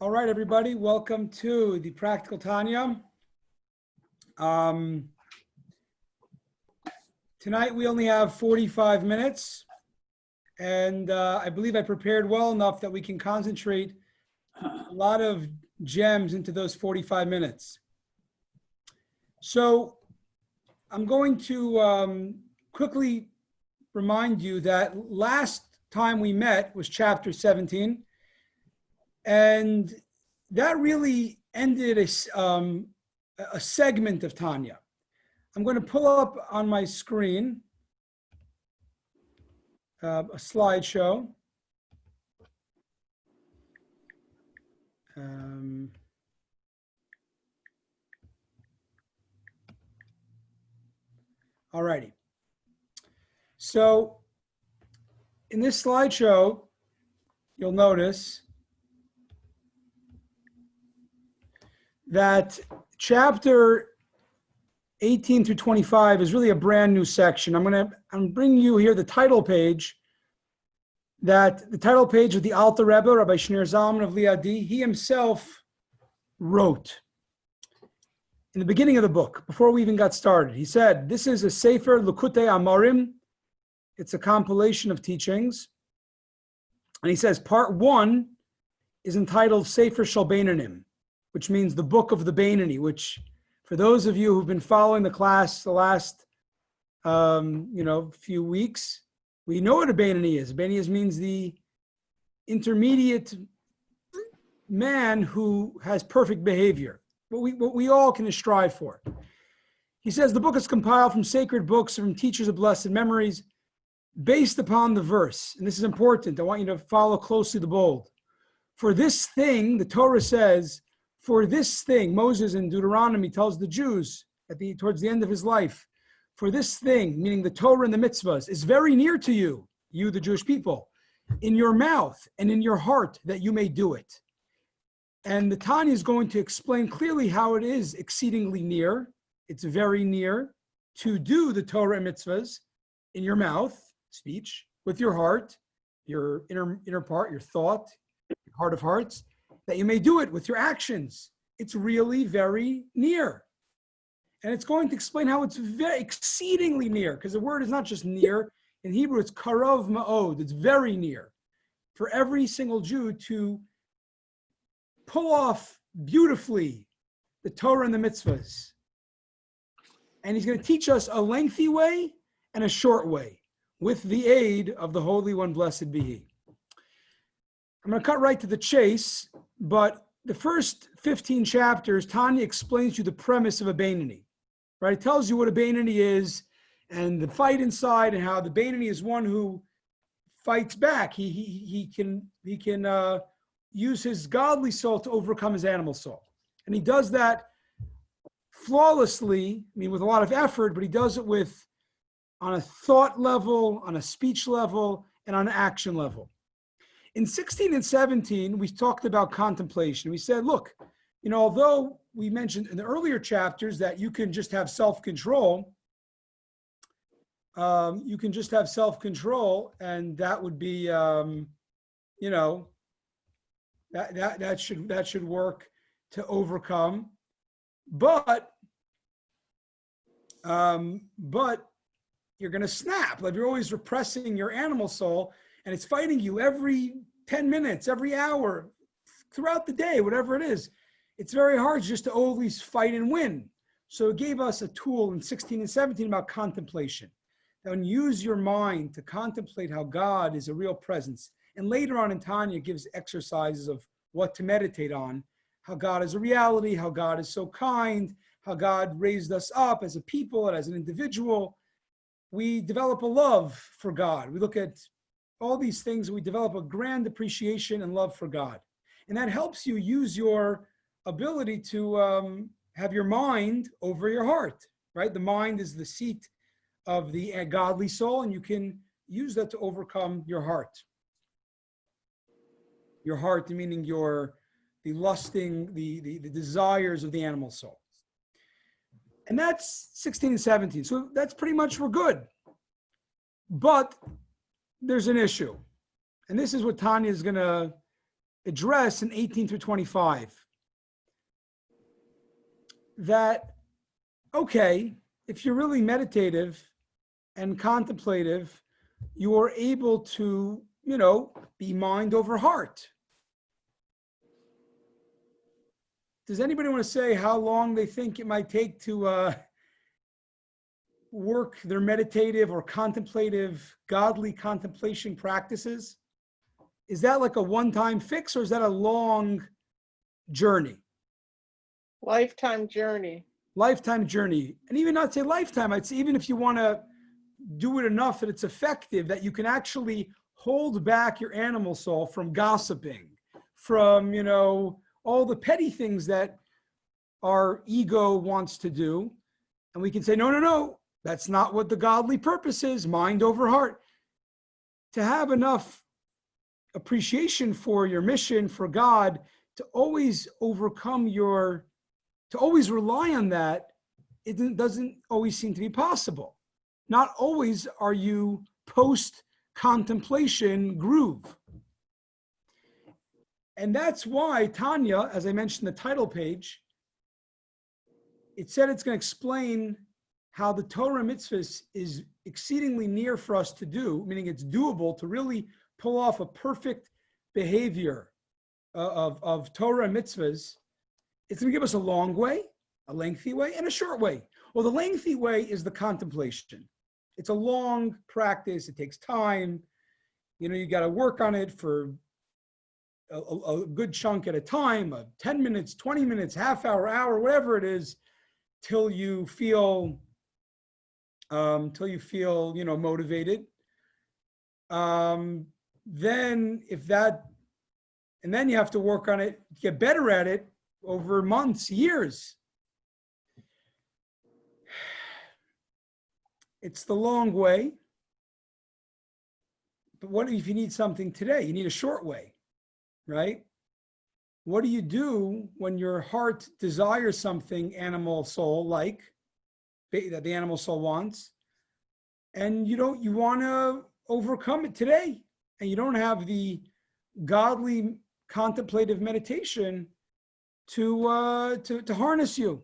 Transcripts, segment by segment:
All right, everybody, welcome to the Practical Tanya. Tonight we only have 45 minutes, and I believe I prepared well enough that we can concentrate a lot of gems into those 45 minutes. So I'm going to quickly remind you that last time we met was chapter 17. And that really ended a segment of Tanya. I'm going to pull up on my screen a slideshow. All righty. So in this slideshow, you'll notice that chapter 18 through 25 is really a brand new section. I'm bringing you here the title page. The title page of the Alter Rebbe, Rabbi Shneur Zalman of Liadi, he himself wrote in the beginning of the book, before we even got started. He said, this is a Sefer Likutei Amarim. It's a compilation of teachings. And he says, part 1 is entitled Sefer Shel Beinanim, which means the book of the Beinani, which for those of you who've been following the class the last few weeks, we know what a Beinani is. Beinani means the intermediate man who has perfect behavior, what we all can strive for. He says the book is compiled from sacred books and from teachers of blessed memories based upon the verse. And this is important. I want you to follow closely the bold. For this thing, the Torah says, for this thing, Moses in Deuteronomy tells the Jews towards the end of his life, for this thing, meaning the Torah and the mitzvahs, is very near to you, the Jewish people, in your mouth and in your heart, that you may do it. And the Tanya is going to explain clearly how it is exceedingly near. It's very near to do the Torah and mitzvahs in your mouth, speech, with your heart, your inner part, your thought, your heart of hearts, that you may do it with your actions. It's really very near. And it's going to explain how it's very exceedingly near, because the word is not just near. In Hebrew, it's karov ma'od. It's very near for every single Jew to pull off beautifully the Torah and the mitzvahs. And he's going to teach us a lengthy way and a short way with the aid of the Holy One, blessed be He. I'm going to cut right to the chase, but the first 15 chapters, Tanya explains to you the premise of a Beinani, right? It tells you what a Beinani is and the fight inside, and how the Beinani is one who fights back. He can use his godly soul to overcome his animal soul. And he does that flawlessly, with a lot of effort, but he does it on a thought level, on a speech level, and on an action level. In 16 and 17, we talked about contemplation. We said, look, although we mentioned in the earlier chapters that you can just have self-control, and that would be, that should work to overcome. But you're going to snap. Like, you're always repressing your animal soul, and it's fighting you every 10 minutes, every hour, throughout the day, whatever it is. It's very hard just to always fight and win. So it gave us a tool in 16 and 17 about contemplation. That when you use your mind to contemplate how God is a real presence. And later on in Tanya, it gives exercises of what to meditate on, how God is a reality, how God is so kind, how God raised us up as a people and as an individual. We develop a love for God. We look at all these things, we develop a grand appreciation and love for God. And that helps you use your ability to have your mind over your heart, right? The mind is the seat of the godly soul, and you can use that to overcome your heart. Your heart, meaning the lusting, the desires of the animal soul. And that's 16 and 17. So that's pretty much, we're good. But there's an issue. And this is what Tanya is going to address in 18 through 25. That, okay, if you're really meditative and contemplative, you are able to, be mind over heart. Does anybody want to say how long they think it might take to work their meditative or contemplative, godly contemplation practices? Is that like a one-time fix, or is that a long journey? Lifetime journey. Lifetime journey. And even not say lifetime, I'd say even if you want to do it enough that it's effective, that you can actually hold back your animal soul from gossiping, from, all the petty things that our ego wants to do. And we can say, no, that's not what the godly purpose is, mind over heart. To have enough appreciation for your mission, for God, to always overcome to always rely on that, it doesn't always seem to be possible. Not always are you post-contemplation groove. And that's why Tanya, as I mentioned in the title page, it said it's going to explain how the Torah mitzvahs is exceedingly near for us to do, meaning it's doable to really pull off a perfect behavior of Torah and mitzvahs. It's going to give us a long way, a lengthy way, and a short way. Well, the lengthy way is the contemplation. It's a long practice. It takes time. You got to work on it for a good chunk at a time, 10 minutes, 20 minutes, half hour, whatever it is, till you feel motivated. Then you have to work on it, get better at it over months, years. It's the long way. But what if you need something today? You need a short way, right? What do you do when your heart desires something, animal soul, like that the animal soul wants, and you want to overcome it today, and you don't have the godly contemplative meditation to harness you?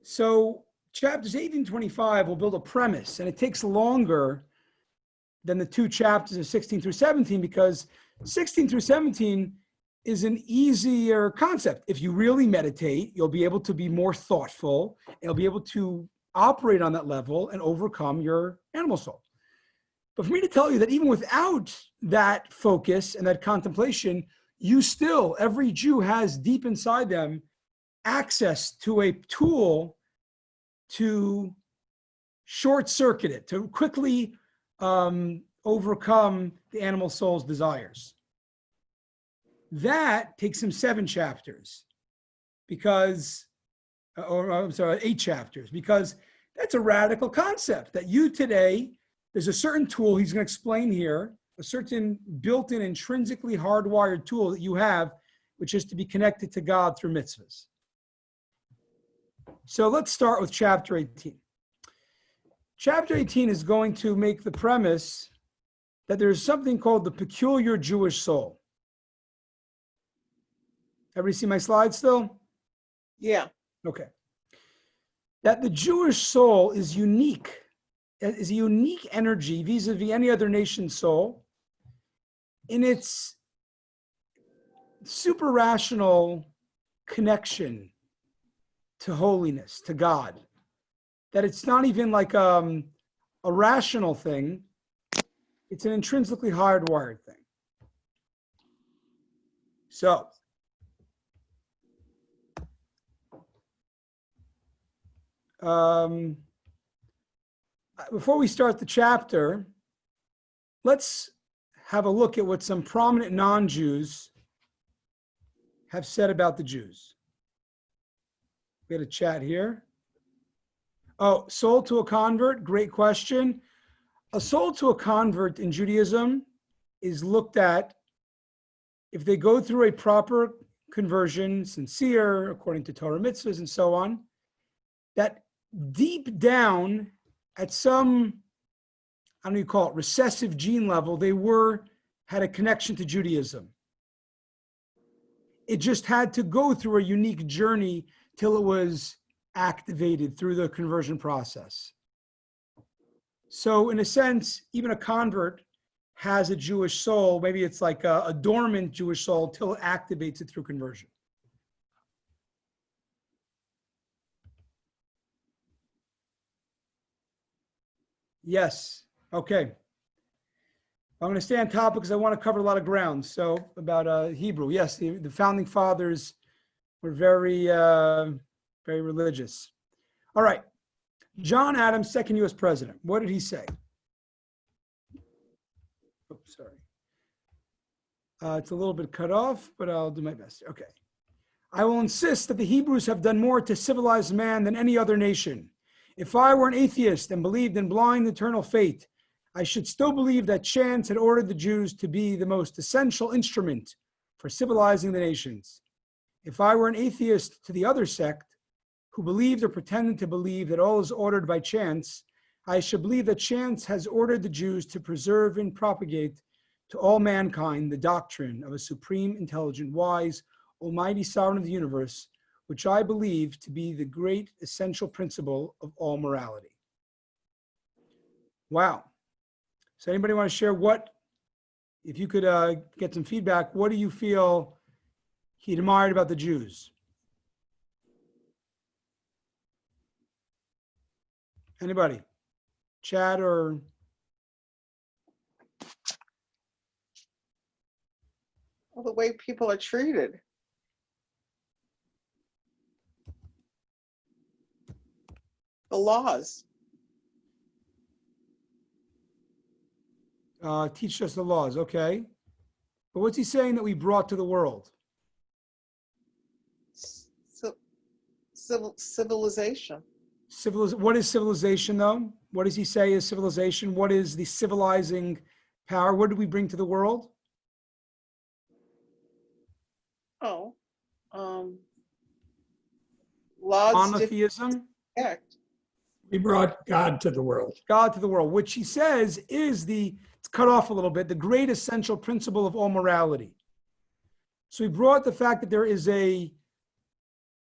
So chapters 18 and 25 will build a premise, and it takes longer than the two chapters of 16 through 17, because 16 through 17 is an easier concept. If you really meditate, you'll be able to be more thoughtful, and you'll be able to operate on that level and overcome your animal soul. But for me to tell you that even without that focus and that contemplation, every Jew has deep inside them access to a tool to short circuit it, to quickly overcome the animal soul's desires. That takes him 7 chapters, 8 chapters, because that's a radical concept that there's a certain tool he's going to explain here, a certain built-in, intrinsically hardwired tool that you have, which is to be connected to God through mitzvahs. So let's start with chapter 18. Chapter 18 is going to make the premise that there's something called the peculiar Jewish soul. Everybody see my slide still? Yeah. Okay. That the Jewish soul is unique, is a unique energy vis-a-vis any other nation's soul in its super rational connection to holiness, to God. That it's not even like a rational thing. It's an intrinsically hardwired thing. So, before we start the chapter, let's have a look at what some prominent non-Jews have said about the Jews. We had a chat here. Oh, soul to a convert, great question. A soul to a convert in Judaism is looked at if they go through a proper conversion, sincere, according to Torah mitzvahs and so on, that deep down at some, I don't know what you call it, recessive gene level, they had a connection to Judaism. It just had to go through a unique journey till it was activated through the conversion process. So in a sense, even a convert has a Jewish soul. Maybe it's like a dormant Jewish soul till it activates it through conversion. Yes. Okay. I'm going to stay on topic because I want to cover a lot of ground. So about Hebrew. Yes, the founding fathers were very, very religious. All right. John Adams, second U.S. president. What did he say? Oh, sorry. It's a little bit cut off, but I'll do my best. Okay. I will insist that the Hebrews have done more to civilize man than any other nation. If I were an atheist and believed in blind eternal fate, I should still believe that chance had ordered the Jews to be the most essential instrument for civilizing the nations. If I were an atheist to the other sect, who believed or pretended to believe that all is ordered by chance, I should believe that chance has ordered the Jews to preserve and propagate to all mankind the doctrine of a supreme, intelligent, wise, almighty sovereign of the universe, which I believe to be the great essential principle of all morality. Wow. So anybody want to share what, if you could get some feedback, what do you feel he admired about the Jews? Anybody? Chat or? Well, the way people are treated. The laws. Teach us the laws, okay. But what's he saying that we brought to the world? Civilization. What is civilization, though? What does he say is civilization? What is the civilizing power? What did we bring to the world? Oh, laws. Monotheism. We brought God to the world. God to the world, which he says is it's cut off a little bit, the great essential principle of all morality. So he brought the fact that there is a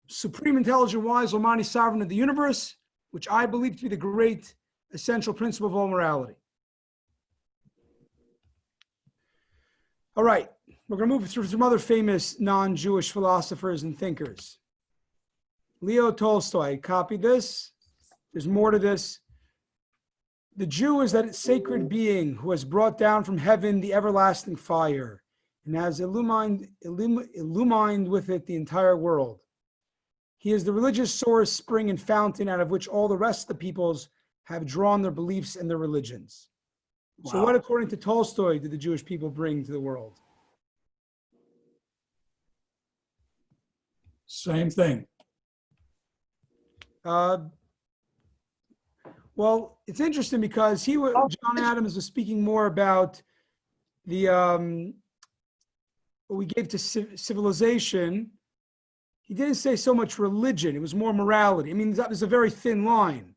supreme, intelligent, wise, almighty sovereign of the universe, which I believe to be the great essential principle of all morality. All right, we're going to move through some other famous non-Jewish philosophers and thinkers. Leo Tolstoy, copy this. There's more to this. The Jew is that sacred being who has brought down from heaven the everlasting fire and has illumined with it the entire world. He is the religious source, spring, and fountain out of which all the rest of the peoples have drawn their beliefs and their religions. Wow. So what, according to Tolstoy, did the Jewish people bring to the world? Same thing. Well, it's interesting because John Adams was speaking more about the what we gave to civilization. He didn't say so much religion. It was more morality. I mean, that was a very thin line,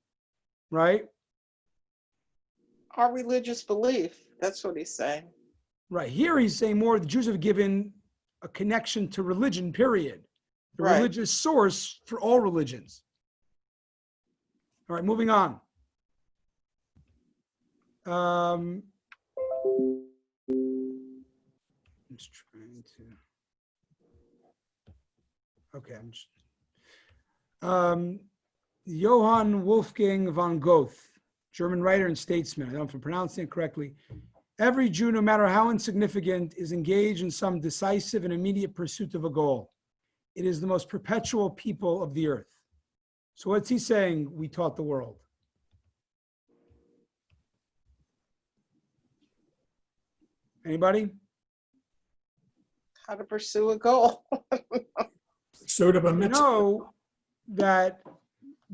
right? Our religious belief. That's what he's saying. Right. Here he's saying more the Jews have given a connection to religion, period. The Right. religious source for all religions. All right, moving on. I'm just trying to. Okay, Johann Wolfgang von Goethe, German writer and statesman. I don't know if I'm pronouncing it correctly. Every Jew, no matter how insignificant, is engaged in some decisive and immediate pursuit of a goal. It is the most perpetual people of the earth. So what's he saying we taught the world? Anybody? How to pursue a goal. Pursuit of a You mitzvah. know that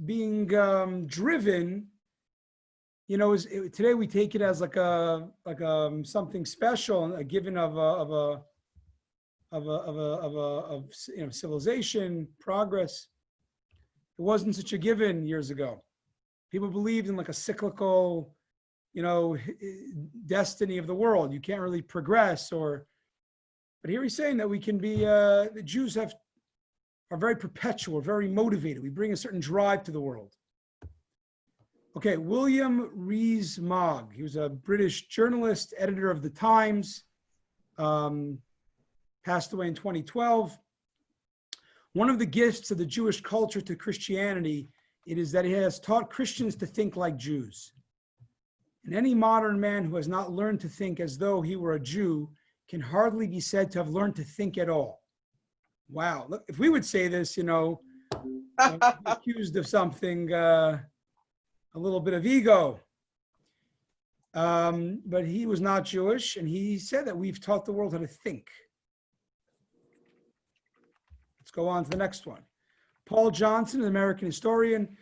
being driven, you know, today we take it as like something special, a given of civilization, progress. It wasn't such a given years ago. People believed in like a cyclical destiny of the world. You can't really progress but here he's saying that we can be, the Jews are very perpetual, very motivated. We bring a certain drive to the world. Okay, William Rees-Mogg. He was a British journalist, editor of the Times, passed away in 2012. One of the gifts of the Jewish culture to Christianity, it is that it has taught Christians to think like Jews. And any modern man who has not learned to think as though he were a Jew can hardly be said to have learned to think at all. Wow. Look, if we would say this, accused of something, a little bit of ego. But he was not Jewish, and he said that we've taught the world how to think. Let's go on to the next one. Paul Johnson, an American historian.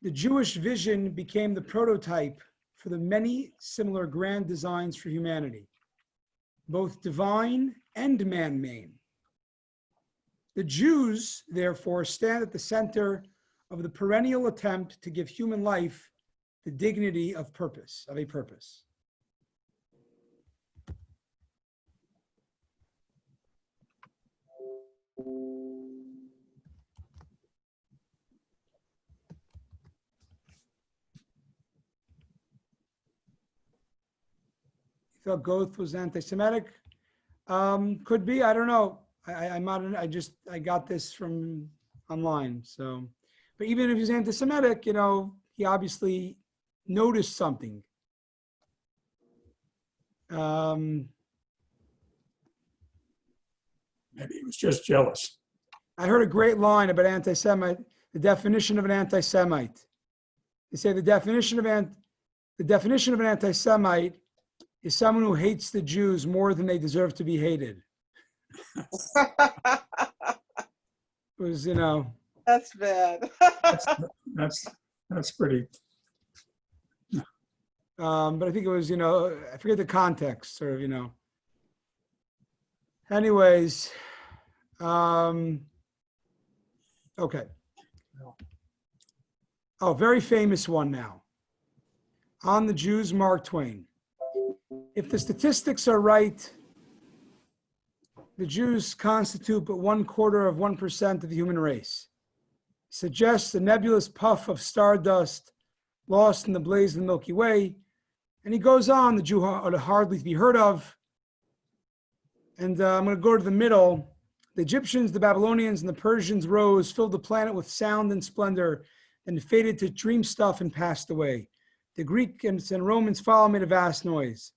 The Jewish vision became the prototype for the many similar grand designs for humanity, both divine and man-made. The Jews, therefore, stand at the center of the perennial attempt to give human life the dignity of purpose, of a purpose. You thought Goethe was anti-Semitic? Could be, I don't know. I'm not, I got this from online. So, but even if he's anti-Semitic, he obviously noticed something. Maybe he was just jealous. I heard a great line about anti-Semite, the definition of an anti-Semite. They say the definition of an anti-Semite is someone who hates the Jews more than they deserve to be hated. It was, That's bad. That's pretty. But I think it was, I forget the context, sort of, Anyways, okay. Oh, very famous one now. On the Jews, Mark Twain. If the statistics are right, the Jews constitute but 0.25% of the human race. Suggests a nebulous puff of stardust lost in the blaze of the Milky Way. And he goes on, the Jew are hardly to be heard of. And I'm going to go to the middle. The Egyptians, the Babylonians, and the Persians rose, filled the planet with sound and splendor, and faded to dream stuff and passed away. The Greeks and Romans followed, made a vast noise,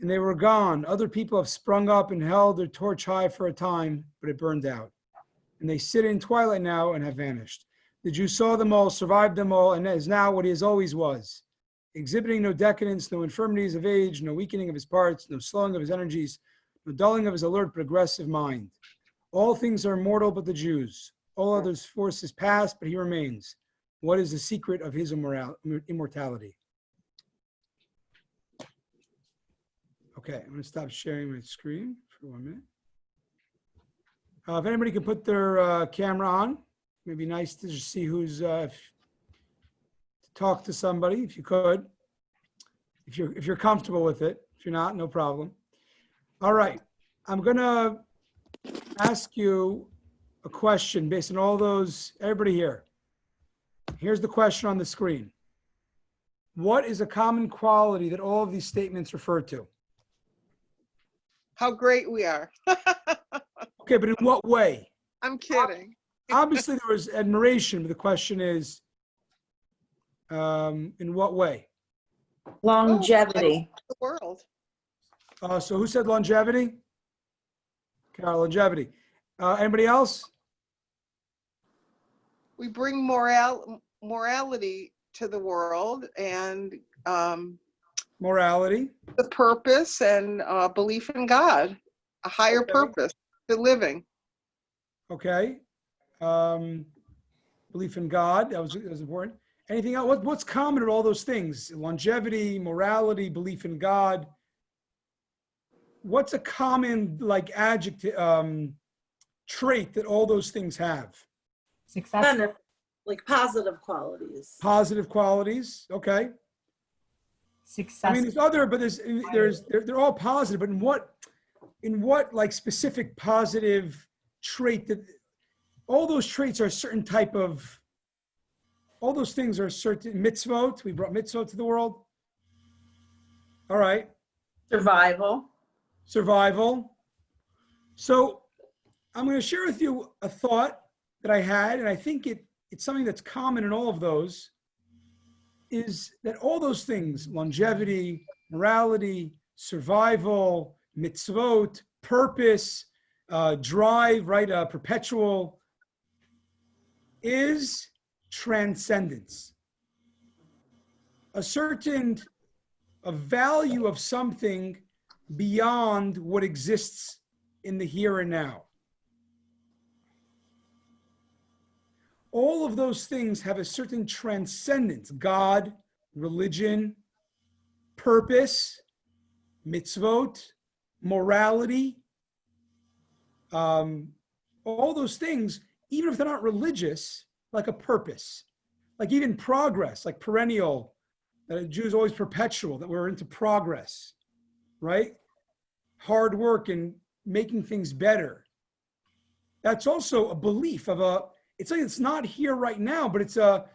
and they were gone. Other people have sprung up and held their torch high for a time, but it burned out. And they sit in twilight now and have vanished. The Jew saw them all, survived them all, and is now what he has always was, exhibiting no decadence, no infirmities of age, no weakening of his parts, no slowing of his energies, no dulling of his alert but aggressive mind. All things are mortal but the Jews. All others' forces pass, but he remains. What is the secret of his immortality? Okay, I'm going to stop sharing my screen for 1 minute. If anybody can put their camera on, it'd be nice to just see who's to talk to somebody, if you could. If you're comfortable with it. If you're not, no problem. All right, I'm going to ask you a question based on all those, everybody here. Here's the question on the screen. What is a common quality that all of these statements refer to? How great we are. Okay, but in what way? I'm kidding. Obviously, there was admiration, but the question is, in what way? Longevity. The world. So who said longevity? Carol, longevity. Anybody else? We bring morality to the world, and Morality. the purpose and belief in God, a higher Okay. purpose to living. Okay. Belief in God. That was important. Anything else? What's common in all those things? Longevity, morality, belief in God. What's a common adjective trait that all those things have? Like positive qualities. Positive qualities. Okay. I mean, success. there's other, but they're all positive. But in what like specific positive trait that all those traits are a certain type of, all those things are certain mitzvot. We brought mitzvot to the world. All right. Survival. Survival. So I'm going to share with you a thought that I had, and I think it's something that's common in all of those, is that all those things, longevity, morality, survival, mitzvot, purpose, drive, right, perpetual, is transcendence. A value of something beyond what exists in the here and now. All of those things have a certain transcendence: God, religion, purpose, mitzvot, morality. All those things, even if they're not religious, like a purpose, like even progress, like perennial, that a Jew is always perpetual, that we're into progress, right? Hard work and making things better. That's also a belief of it's like it's not here right now, but it's a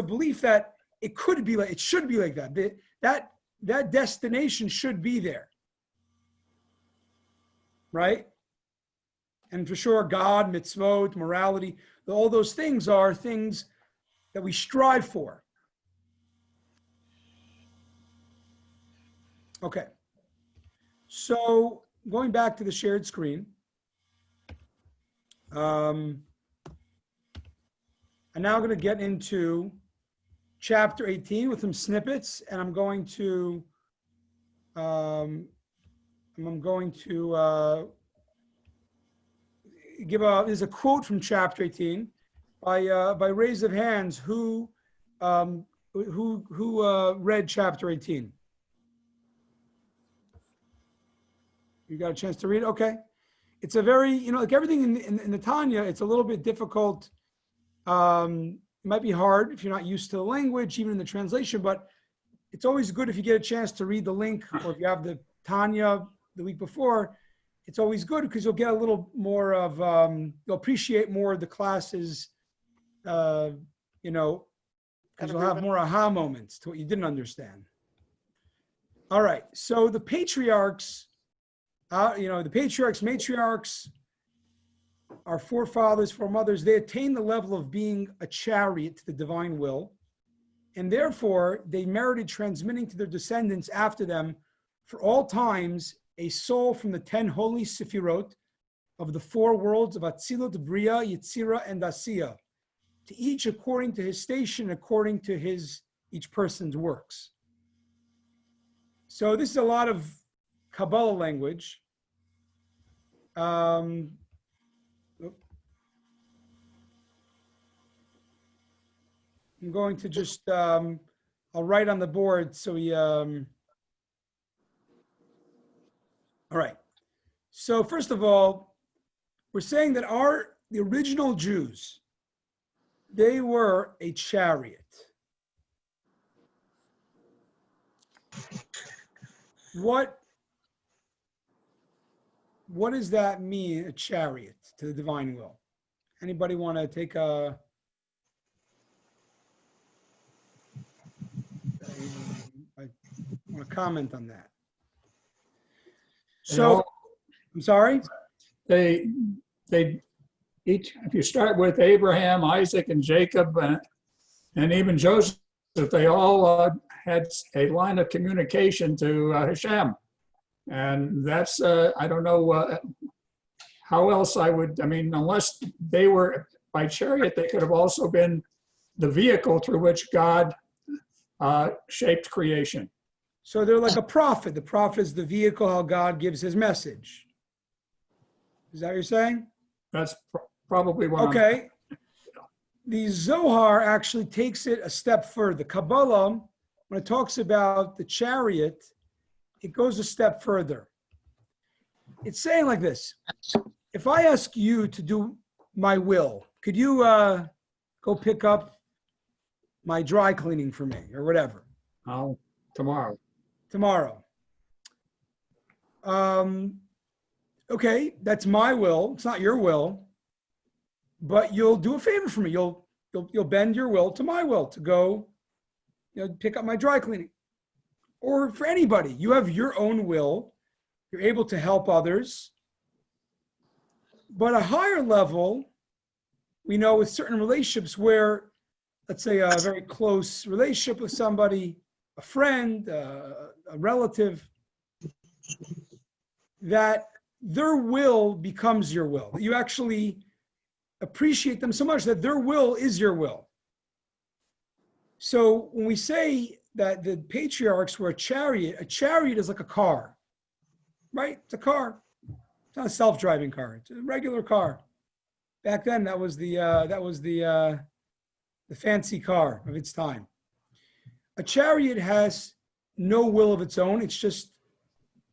belief that it could be like, it should be like that. That destination should be there, right? And for sure, God, mitzvot, morality, all those things are things that we strive for. Okay. So going back to the shared screen, I'm now going to get into chapter 18 with some snippets, and I'm going to there's a quote from chapter 18 by raise of hands who read chapter 18. You got a chance to read it? Okay. It's a very, like everything in the Tanya, it's a little bit difficult. It might be hard if you're not used to the language, even in the translation, but it's always good if you get a chance to read the link, or if you have the Tanya the week before, it's always good because you'll get a little more of, you'll appreciate more of the classes, because you'll have more aha moments to what you didn't understand. All right, so the patriarchs, the patriarchs, matriarchs, our forefathers, foremothers, they attained the level of being a chariot to the divine will, and therefore they merited transmitting to their descendants after them for all times a soul from the 10 holy Sefirot of the 4 worlds of Atzilut, Bria, Yetzira, and Asiya, to each according to his station, according to each person's works. So this is a lot of Kabbalah language. I'm going to just, I'll write on the board so we, all right. So first of all, we're saying that the original Jews, they were a chariot. What does that mean, a chariot to the divine will? Anybody want to take I want to comment on that. So, I'm sorry? They each, if you start with Abraham, Isaac, and Jacob, and even Joseph, they all had a line of communication to Hashem. And that's, I don't know how else unless they were by chariot, they could have also been the vehicle through which God shaped creation. So they're like a prophet. The prophet is the vehicle how God gives his message. Is that what you're saying? That's probably what Okay. The Zohar actually takes it a step further. Kabbalah, when it talks about the chariot, it goes a step further. It's saying like this: if I ask you to do my will, could you go pick up my dry cleaning for me or whatever? Tomorrow. tomorrow. Okay, that's my will. It's not your will, but you'll do a favor for me. You'll bend your will to my will to go, pick up my dry cleaning. Or for anybody, you have your own will. You're able to help others. But a higher level, we know with certain relationships where, let's say, a very close relationship with somebody, a friend, a relative, that their will becomes your will. You actually appreciate them so much that their will is your will. So when we say that the patriarchs were a chariot is like a car, right? It's a car. It's not a self-driving car. It's a regular car. Back then, that was the fancy car of its time. A chariot has no will of its own. It's just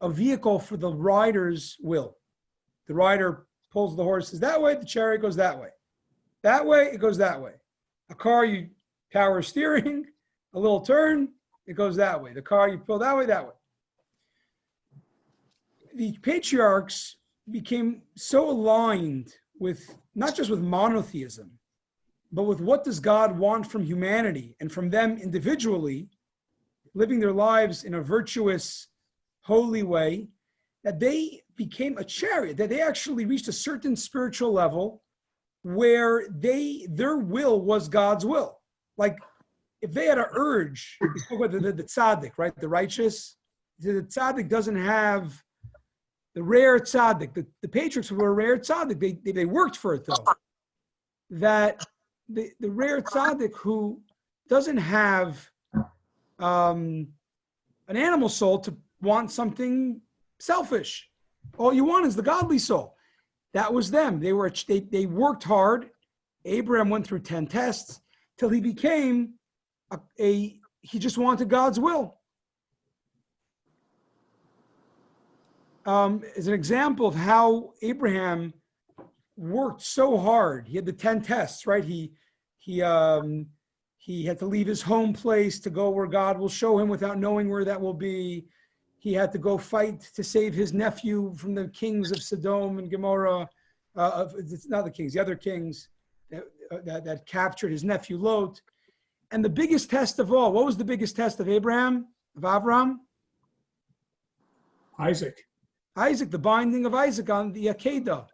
a vehicle for the rider's will. The rider pulls the horses that way, the chariot goes that way. That way, it goes that way. A car, you power steering, a little turn, it goes that way. The car, you pull that way, that way. The patriarchs became so aligned with, not just with monotheism, but with what does God want from humanity and from them individually, living their lives in a virtuous, holy way, that they became a chariot, that they actually reached a certain spiritual level where their will was God's will. Like if they had an urge, we spoke about the tzaddik, right? The righteous. The tzaddik doesn't have the rare tzaddik. The patriarchs were a rare tzaddik. They worked for it though. That the rare tzaddik who doesn't have an animal soul to want something selfish. All you want is the godly soul. That was them. They worked hard. Abraham went through 10 tests till he became he just wanted God's will. As an example of how Abraham worked so hard, he had the 10 tests, right? He had to leave his home place to go where God will show him without knowing where that will be. He had to go fight to save his nephew from the kings of Sodom and Gomorrah. It's not the kings, the other kings that captured his nephew Lot. And the biggest test of all, what was the biggest test of Abraham, of Avram? Isaac. Isaac, the binding of Isaac on the Akedah,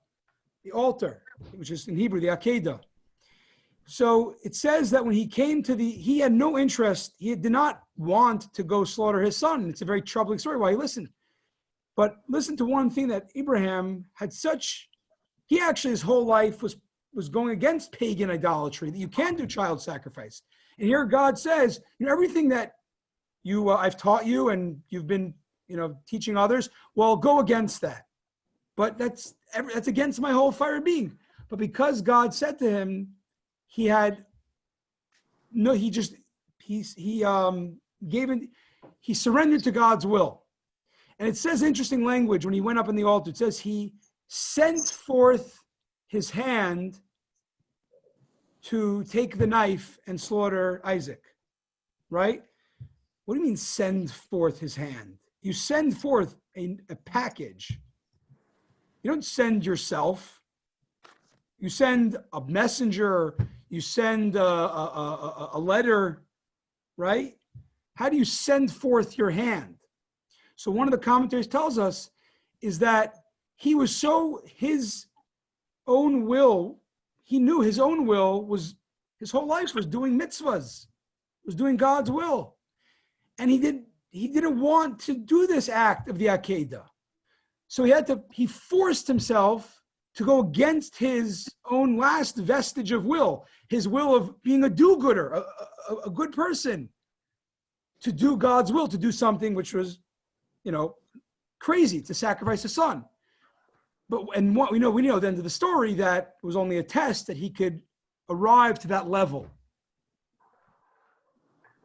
the altar, which is in Hebrew, the Akedah. So it says that when he came he had no interest, he did not want to go slaughter his son. It's a very troubling story why he listened. But listen to one thing that Abraham had he actually his whole life was going against pagan idolatry, that you can do child sacrifice. And here God says, everything that I've taught you and you've been, teaching others, well, go against that. But that's against my whole fire being. But because God said to him, he surrendered to God's will. And it says interesting language when he went up on the altar. It says he sent forth his hand to take the knife and slaughter Isaac, right? What do you mean send forth his hand? You send forth a package. You don't send yourself. You send a messenger. You send a letter, right? How do you send forth your hand? So one of the commentaries tells us is that he was his own will, he knew his own will was, his whole life was doing mitzvahs, was doing God's will. And he didn't want to do this act of the Akedah. So he forced himself to go against his own last vestige of will, his will of being a do-gooder, a good person, to do God's will, to do something which was, crazy, to sacrifice a son. And what we know at the end of the story that it was only a test that he could arrive to that level.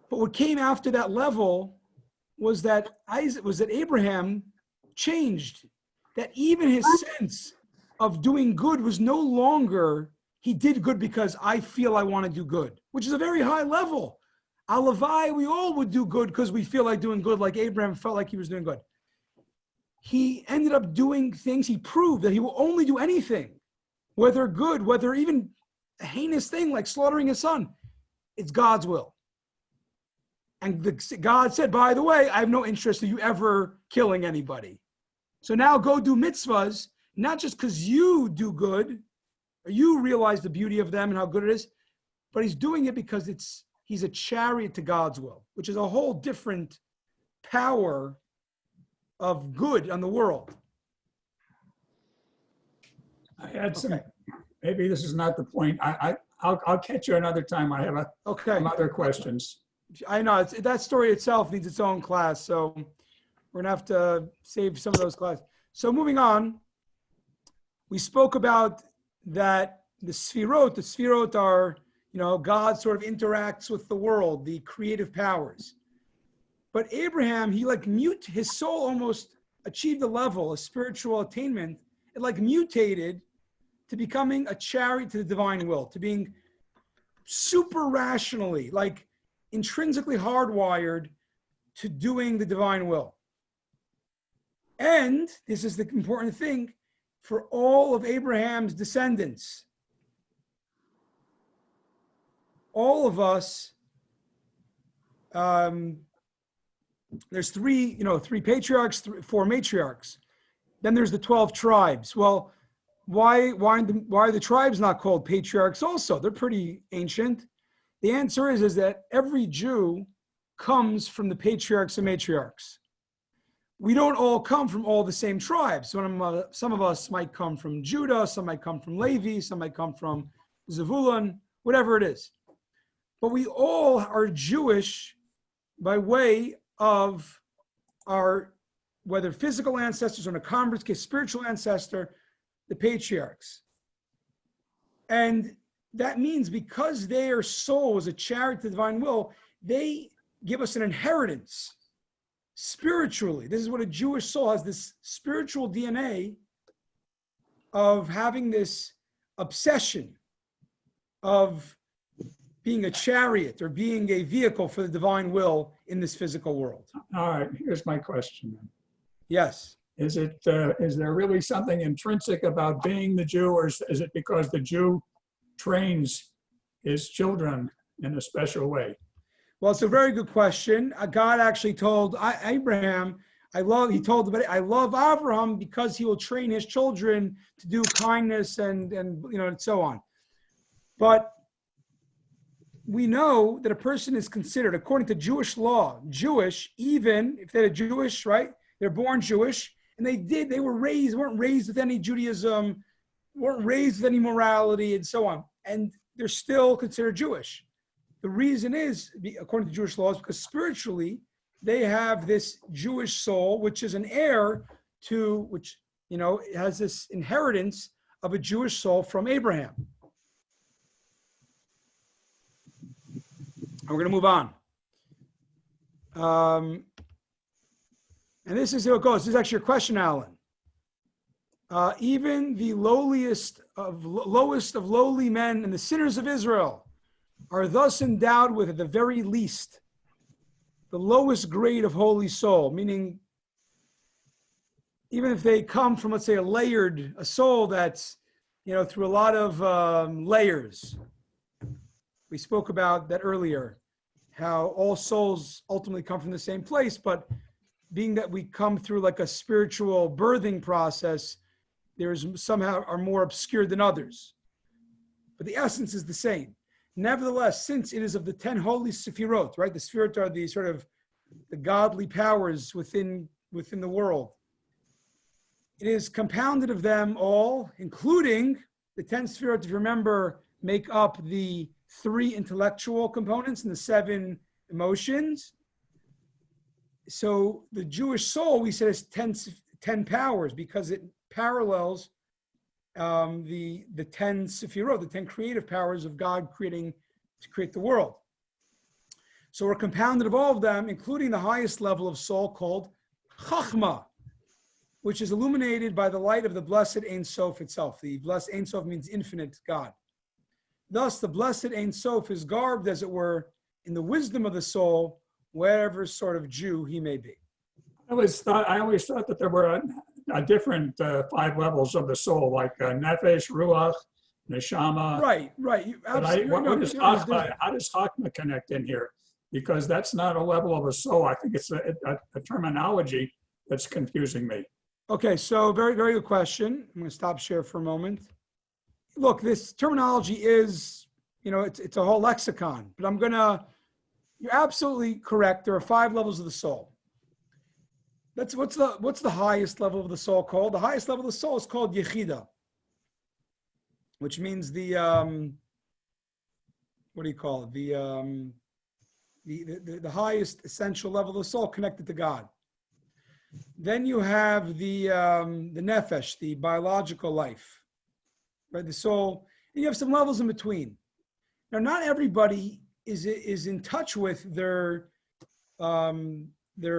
But what came after that level was that Abraham changed, that even his sense of doing good was no longer, he did good because I feel I want to do good, which is a very high level. Alavai, we all would do good because we feel like doing good, like Abraham felt like he was doing good. He ended up doing things. He proved that he will only do anything, whether good, whether even a heinous thing like slaughtering his son. It's God's will. And God said, by the way, I have no interest in you ever killing anybody. So now go do mitzvahs, not just because you do good, or you realize the beauty of them and how good it is, but he's doing it because he's a chariot to God's will, which is a whole different power of good on the world. I had some, maybe this is not the point. I'll catch you another time. I have some other questions. I know that story itself needs its own class, so we're gonna have to save some of those classes. So moving on, we spoke about that the Sfirot are, God sort of interacts with the world, the creative powers. But Abraham, his soul almost achieved a level, a spiritual attainment. It mutated to becoming a chariot to the divine will, to being super rationally, intrinsically hardwired to doing the divine will. And this is the important thing for all of Abraham's descendants. All of us, there's three patriarchs, four matriarchs. Then there's the 12 tribes. Well, why are the tribes not called patriarchs also? They're pretty ancient. The answer is that every Jew comes from the patriarchs and matriarchs. We don't all come from all the same tribes. Some of us might come from Judah, some might come from Levi, some might come from Zevulun, whatever it is. But we all are Jewish by way of our, whether physical ancestors or in a convert's case, spiritual ancestor, the patriarchs. And that means because their soul is a chariot to the divine will, they give us an inheritance spiritually. This is what a Jewish soul has, this spiritual DNA of having this obsession of being a chariot or being a vehicle for the divine will in this physical world. All right, here's my question then. Yes. Is there really something intrinsic about being the Jew, or is it because the Jew trains his children in a special way? Well, it's a very good question. God actually told Abraham, I love Abraham because he will train his children to do kindness and so on. But we know that a person is considered, according to Jewish law, Jewish, even if they're Jewish, right? They're born Jewish, and weren't raised with any Judaism, weren't raised with any morality, and so on. And they're still considered Jewish. The reason is, according to Jewish laws, because spiritually, they have this Jewish soul, which is an heir to, which, has this inheritance of a Jewish soul from Abraham. And we're going to move on. And this is how it goes. This is actually your question, Alan. Even the lowest of lowly men and the sinners of Israel are thus endowed with, at the very least, the lowest grade of holy soul, meaning even if they come from, let's say, a soul that's, through a lot of layers. We spoke about that earlier, how all souls ultimately come from the same place, but being that we come through like a spiritual birthing process, there's somehow are more obscure than others. But the essence is the same. Nevertheless, since it is of the 10 holy Sefirot, right? The Sefirot are the sort of the godly powers within the world. It is compounded of them all, including the 10 Sefirot, if you remember, make up the 3 intellectual components and the 7 emotions. So the Jewish soul, we said, is 10 powers because it parallels the 10 Sefirot, the 10 creative powers of God to create the world. So we're compounded of all of them, including the highest level of soul called Chachma, which is illuminated by the light of the blessed Ein Sof itself. The blessed Ein Sof means infinite God. Thus, the blessed Ein Sof is garbed, as it were, in the wisdom of the soul, whatever sort of Jew he may be. I always thought that there were a different 5 levels of the soul, like nefesh, ruach, neshama. Right. But what is Chachma? How does Chachma connect in here? Because that's not a level of a soul. I think it's a terminology that's confusing me. Okay, so very, very good question. I'm going to stop share for a moment. Look, this terminology is, it's a whole lexicon, but you're absolutely correct. There are 5 levels of the soul. What's the highest level of the soul called? The highest level of the soul is called Yechida, which means the what do you call it? The highest essential level of the soul connected to God. Then you have the nefesh, the biological life, right? The soul. And you have some levels in between. Now, not everybody is in touch with their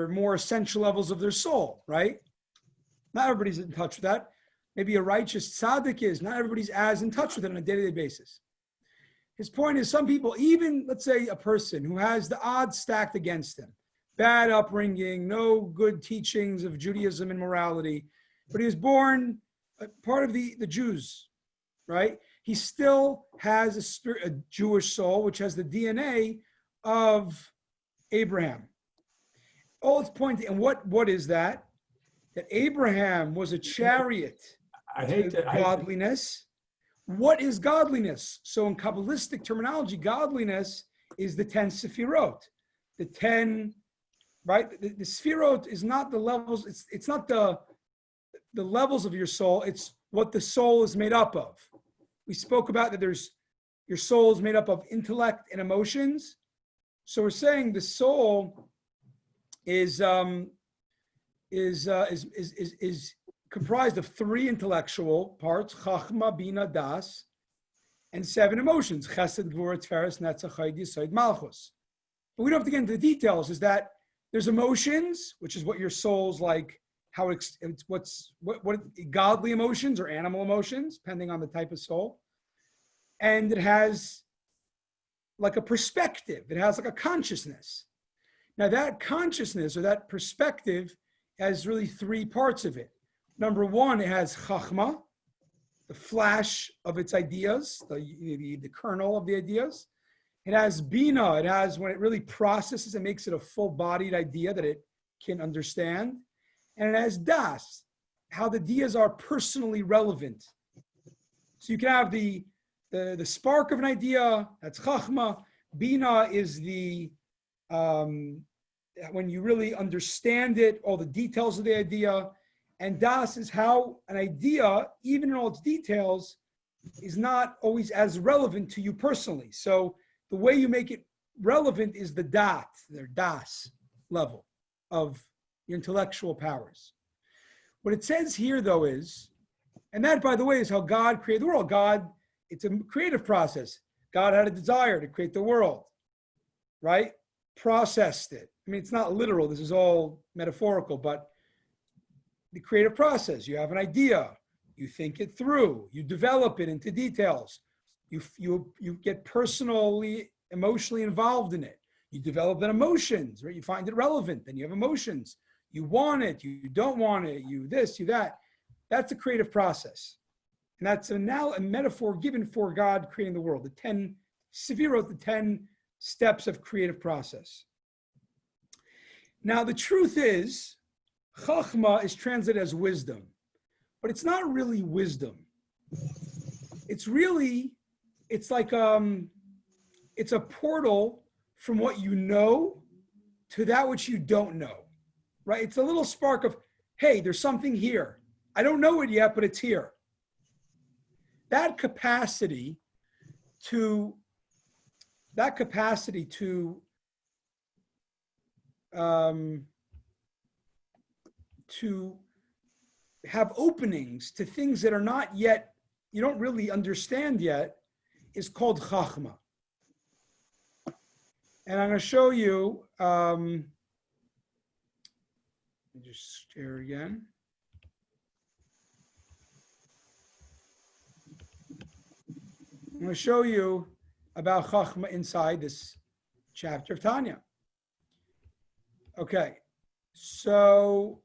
more essential levels of their soul, right? Not everybody's in touch with that. Maybe a righteous tzaddik is. Not everybody's as in touch with it on a day-to-day basis. His point is some people, even let's say a person who has the odds stacked against him, bad upbringing, no good teachings of Judaism and morality, but he was born part of the Jews, right? He still has a Jewish soul, which has the DNA of Abraham. All it's pointing, and what is that? That Abraham was a chariot to godliness. What is godliness? So in Kabbalistic terminology, godliness is the 10 sefirot. The 10, right? The sefirot is not the levels, it's not the levels of your soul, it's what the soul is made up of. We spoke about that your soul is made up of intellect and emotions. So we're saying the soul is comprised of 3 intellectual parts: Chachma, Bina, Das, and 7 emotions: Chesed, Gvura, Tiferes, Netzach, Chayd, Yesod, Malchus. But we don't have to get into the details. Is that there's emotions, which is what your soul's like, how it's what godly emotions or animal emotions, depending on the type of soul, and it has like a perspective. It has like a consciousness. Now that consciousness or that perspective has really 3 parts of it. Number 1, it has chachma, the flash of its ideas, the kernel of the ideas. It has bina, it has when it really processes and makes it a full-bodied idea that it can understand. And it has das, how the ideas are personally relevant. So you can have the spark of an idea, that's chachma. Bina is the when you really understand it, all the details of the idea. And das is how an idea, even in all its details, is not always as relevant to you personally. So the way you make it relevant is the their das level of your intellectual powers. What it says here, though, is, and that, by the way, is how God created the world. God, it's a creative process. God had a desire to create the world, right? Processed it. I mean, it's not literal. This is all metaphorical, but the creative process, you have an idea, you think it through, you develop it into details, you get personally, emotionally involved in it, you develop then emotions, right? You find it relevant, then you have emotions, you want it, you don't want it, you this, you that. That's a creative process. And that's a metaphor given for God creating the world, the 10 sefirot, the 10 steps of creative process. Now, the truth is, Chachma is translated as wisdom, but it's not really wisdom. It's like it's a portal from what you know to that which you don't know, right? It's a little spark of, hey, there's something here. I don't know it yet, but it's here. That capacity to have openings to things that are not yet, you don't really understand yet, is called Chachma. And I'm going to show you, let me just share again. I'm going to show you about Chachma inside this chapter of Tanya. Okay, so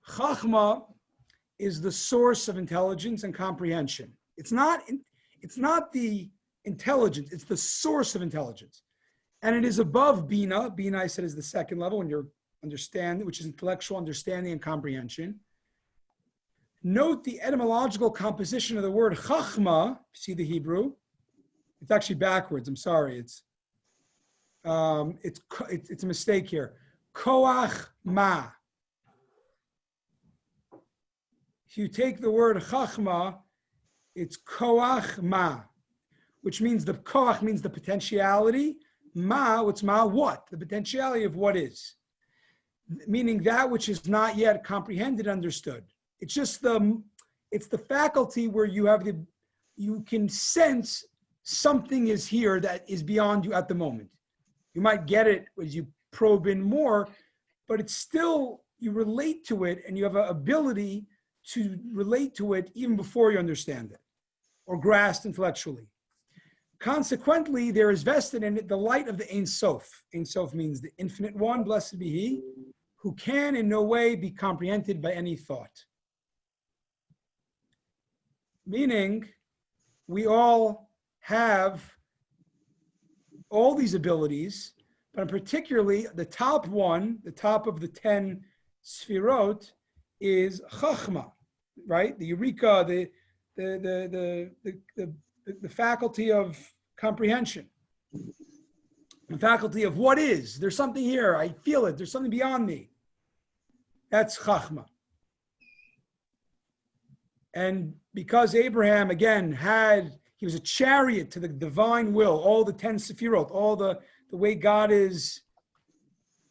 Chachma is the source of intelligence and comprehension. It's not the intelligence, it's the source of intelligence. And it is above Bina. Bina, I said, is the second level when you're understanding, which is intellectual understanding and comprehension. Note the etymological composition of the word Chachma. See the Hebrew? It's actually backwards. I'm sorry. It's a mistake here. Koach ma. If you take the word Chachma, it's Koach ma, which means the Koach means the potentiality. Ma, what's ma? What? The potentiality of what is. Meaning that which is not yet comprehended, understood. It's just it's the faculty where you can sense something is here that is beyond you at the moment. You might get it as you probe in more, but it's still, you relate to it and you have an ability to relate to it even before you understand it or grasp intellectually. Consequently, there is vested in it the light of the Ein Sof. Ein Sof means the infinite one, blessed be he, who can in no way be comprehended by any thought. Meaning, we all have all these abilities, but particularly the top one, the top of the 10 sfirot is Chachma, right? The Eureka, the faculty of comprehension, the faculty of what is. There's something here. I feel it. There's something beyond me. That's Chachma. And because Abraham, again, he was a chariot to the divine will, all the 10 sefirot, all the way God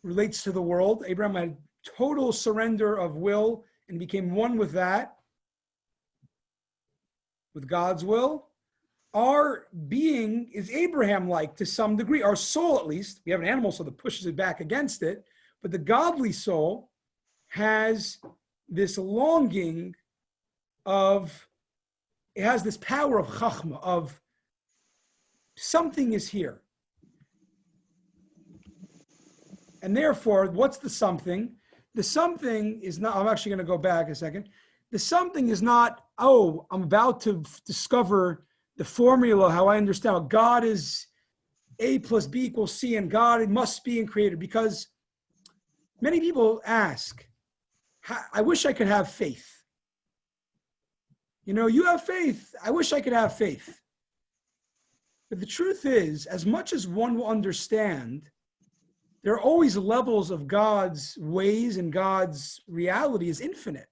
relates to the world. Abraham had total surrender of will and became one with that, with God's will. Our being is Abraham-like to some degree, our soul at least. We have an animal soul that pushes it back against it, but the godly soul has this longing it has this power of chachma, of something is here. And therefore, what's the something? The something is not, I'm actually going to go back a second. The something is not, oh, I'm about to discover the formula, how I understand how God is A plus B equals C, and God it must be in creator. Because many people ask, I wish I could have faith. You know, you have faith. I wish I could have faith. But the truth is, as much as one will understand, there are always levels of God's ways, and God's reality is infinite.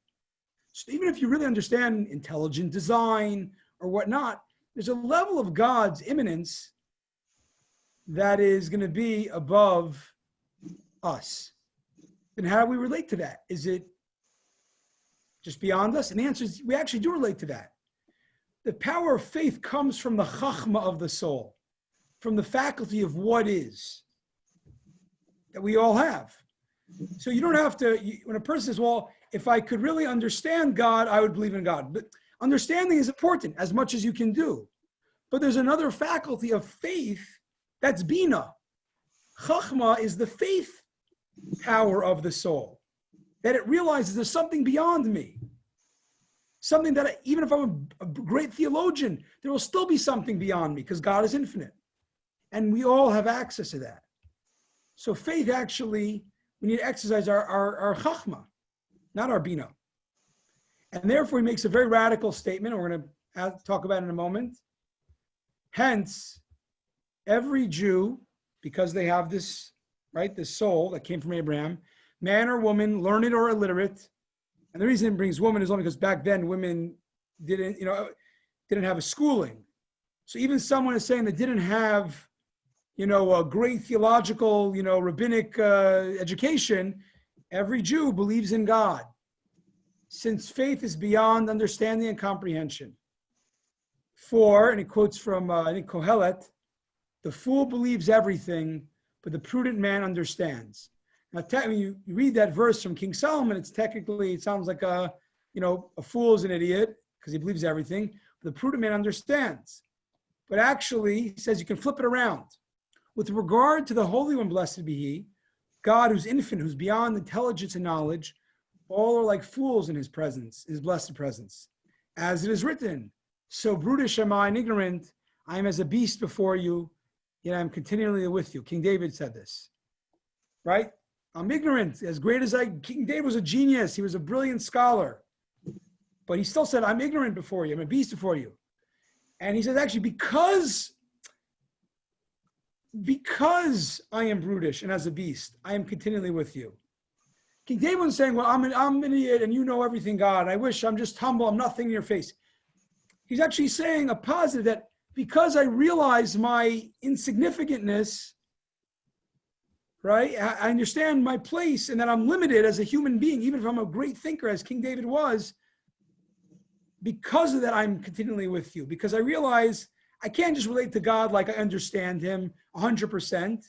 So even if you really understand intelligent design or whatnot, there's a level of God's immanence that is going to be above us. And how do we relate to that? Is it just beyond us? And the answer is we actually do relate to that. The power of faith comes from the chachma of the soul, from the faculty of what is that we all have. So you don't have to, when a person says, well, if I could really understand God, I would believe in God. But understanding is important as much as you can do. But there's another faculty of faith that's bina. Chachma is the faith power of the soul, that it realizes there's something beyond me. Something that even if I'm a great theologian, there will still be something beyond me because God is infinite. And we all have access to that. So faith actually, we need to exercise our chachma, not our bina. And therefore he makes a very radical statement, we're going to talk about it in a moment. Hence, every Jew, because they have this, right, this soul that came from Abraham, man or woman, learned or illiterate, and the reason it brings woman is only because back then women didn't have a schooling. So even someone is saying that didn't have, a great theological, rabbinic education, every Jew believes in God, since faith is beyond understanding and comprehension. For, and he quotes from, I think, Kohelet, the fool believes everything, but the prudent man understands. Now, when you read that verse from King Solomon, it sounds like a fool is an idiot because he believes everything, but the prudent man understands. But actually, he says you can flip it around. With regard to the Holy One, blessed be he, God who's infinite, who's beyond intelligence and knowledge, all are like fools in his presence, his blessed presence. As it is written, so brutish am I and ignorant, I am as a beast before you, yet I am continually with you. King David said this, right? I'm ignorant, as great as King David was a genius. He was a brilliant scholar. But he still said, I'm ignorant before you. I'm a beast before you. And he says, actually, because I am brutish and as a beast, I am continually with you. King David was saying, well, I'm an idiot and you know everything, God. I wish I'm just humble. I'm nothing in your face. He's actually saying a positive that because I realize my insignificantness, right? I understand my place and that I'm limited as a human being, even if I'm a great thinker, as King David was. Because of that, I'm continually with you. Because I realize I can't just relate to God like I understand him 100%.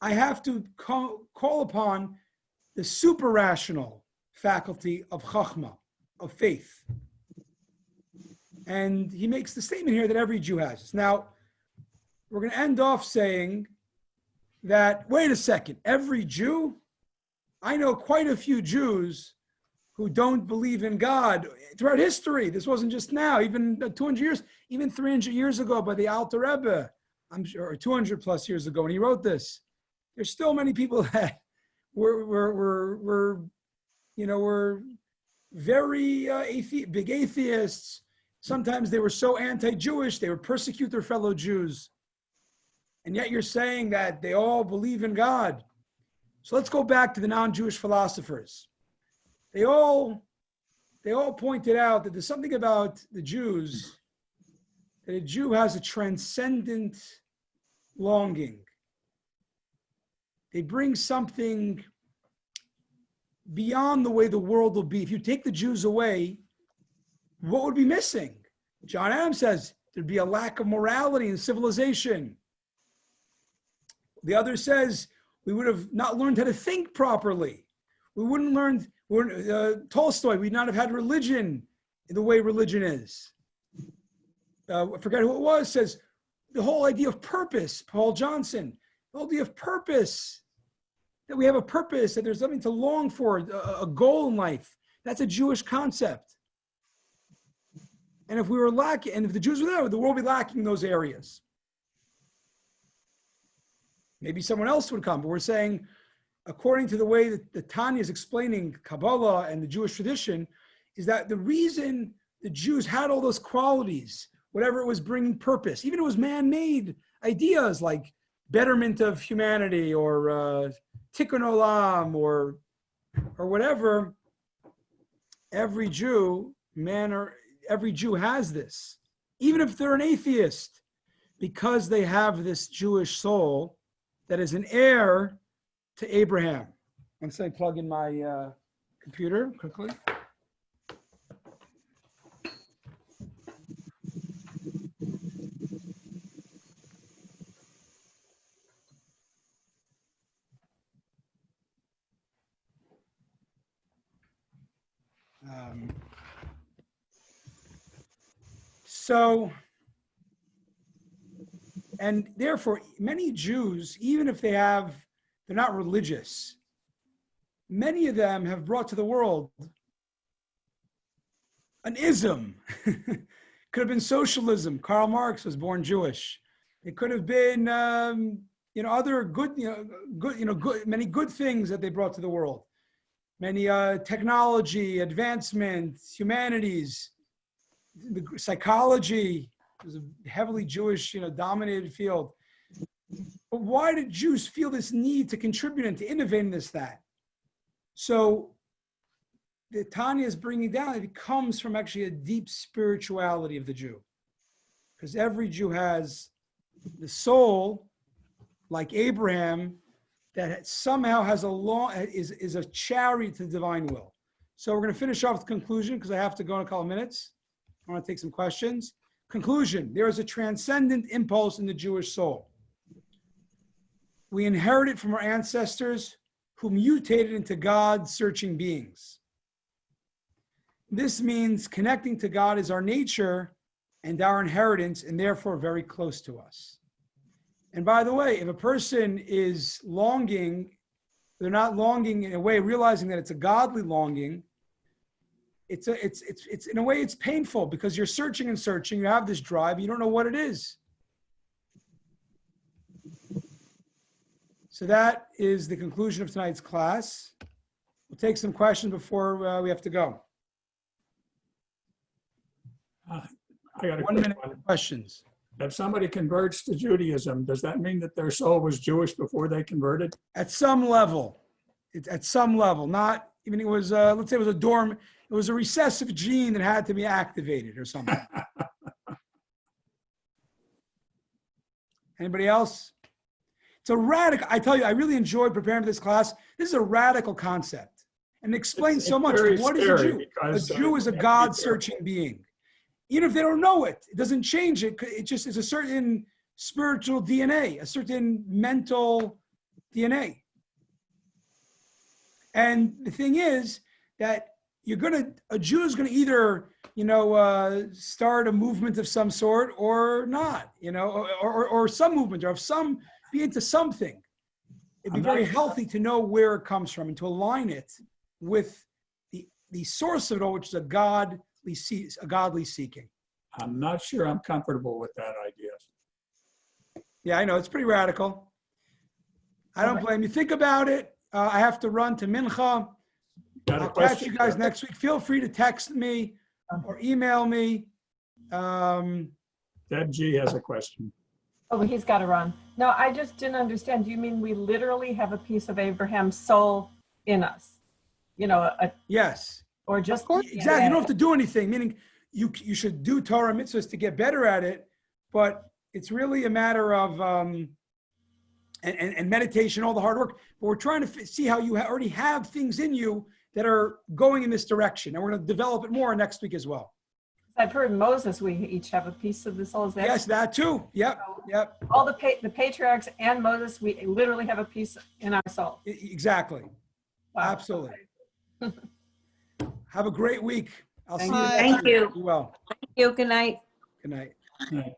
I have to call upon the super rational faculty of chachma, of faith. And he makes the statement here that every Jew has. Now, we're going to end off saying that, wait a second, every Jew? I know quite a few Jews who don't believe in God throughout history. This wasn't just now, even 200 years, even 300 years ago by the Alter Rebbe, I'm sure, or 200 plus years ago when he wrote this. There's still many people that were very big atheists. Sometimes they were so anti-Jewish, they would persecute their fellow Jews. And yet you're saying that they all believe in God. So let's go back to the non-Jewish philosophers. They all pointed out that there's something about the Jews, that a Jew has a transcendent longing. They bring something beyond the way the world will be. If you take the Jews away, what would be missing? John Adams says there'd be a lack of morality and civilization. The other says we would have not learned how to think properly. We wouldn't learn, Tolstoy, we'd not have had religion the way religion is. I forget who it was, says the whole idea of purpose, Paul Johnson, the whole idea of purpose, that we have a purpose, that there's something to long for, a goal in life. That's a Jewish concept. And if we were lacking, and if the Jews were there, the world would be lacking in those areas. Maybe someone else would come, but we're saying, according to the way that the Tanya is explaining Kabbalah and the Jewish tradition, is that the reason the Jews had all those qualities, whatever it was bringing purpose, even if it was man-made ideas like betterment of humanity or tikkun olam or whatever, every Jew has this, even if they're an atheist, because they have this Jewish soul that is an heir to Abraham. I'm just going to plug in my computer quickly. And therefore, many Jews, even if they're not religious, many of them have brought to the world an ism. Could have been socialism. Karl Marx was born Jewish. It could have been, other many good things that they brought to the world. Many technology, advancements, humanities, psychology. It was a heavily Jewish, dominated field. But why did Jews feel this need to contribute and to innovate in this, that? So the Tanya is bringing down, it comes from actually a deep spirituality of the Jew. Because every Jew has the soul, like Abraham, that somehow has is a chariot to the divine will. So we're going to finish off with the conclusion because I have to go in a couple of minutes. I want to take some questions. Conclusion, there is a transcendent impulse in the Jewish soul. We inherit it from our ancestors who mutated into God-searching beings. This means connecting to God is our nature and our inheritance, and therefore very close to us. And by the way, if a person is longing, they're not longing in a way, realizing that it's a godly longing. It's in a way, it's painful because you're searching and searching. You have this drive, you don't know what it is. So that is the conclusion of tonight's class. We'll take some questions before we have to go. I got a 1 minute questions. If somebody converts to Judaism, does that mean that their soul was Jewish before they converted? At some level, at some level, not even it was, let's say it was it was a recessive gene that had to be activated or something. Anybody else? It's a radical, I tell you, I really enjoyed preparing for this class. This is a radical concept and it explains so much. What is a Jew? A Jew is a God-searching being. Even if they don't know it, it doesn't change it. It just is a certain spiritual DNA, a certain mental DNA. And the thing is that a Jew is going to either, start a movement of some sort or not, or some movement or be into something. It'd be very healthy to know where it comes from and to align it with the source of it all, which is a godly seeking. I'm not sure I'm comfortable with that idea. Yeah, I know. It's pretty radical. I don't blame you. Think about it. I have to run to Mincha. I'll catch you guys next week. Feel free to text me or email me. Deb G has a question. Oh, he's got to run. No, I just didn't understand. Do you mean we literally have a piece of Abraham's soul in us? Yes. Or just exactly. You don't have to do anything. Meaning, you should do Torah mitzvahs to get better at it, but it's really a matter of and meditation, all the hard work. But we're trying to see how you already have things in you that are going in this direction, and we're going to develop it more next week as well. I've heard Moses, we each have a piece of the soul. Yes, that too. Yep, yep. All the patriarchs and Moses, we literally have a piece in our soul. Exactly. Wow. Absolutely. Have a great week. I'll see you. Thank you. Be well. Thank you. Good night. Good night. Right.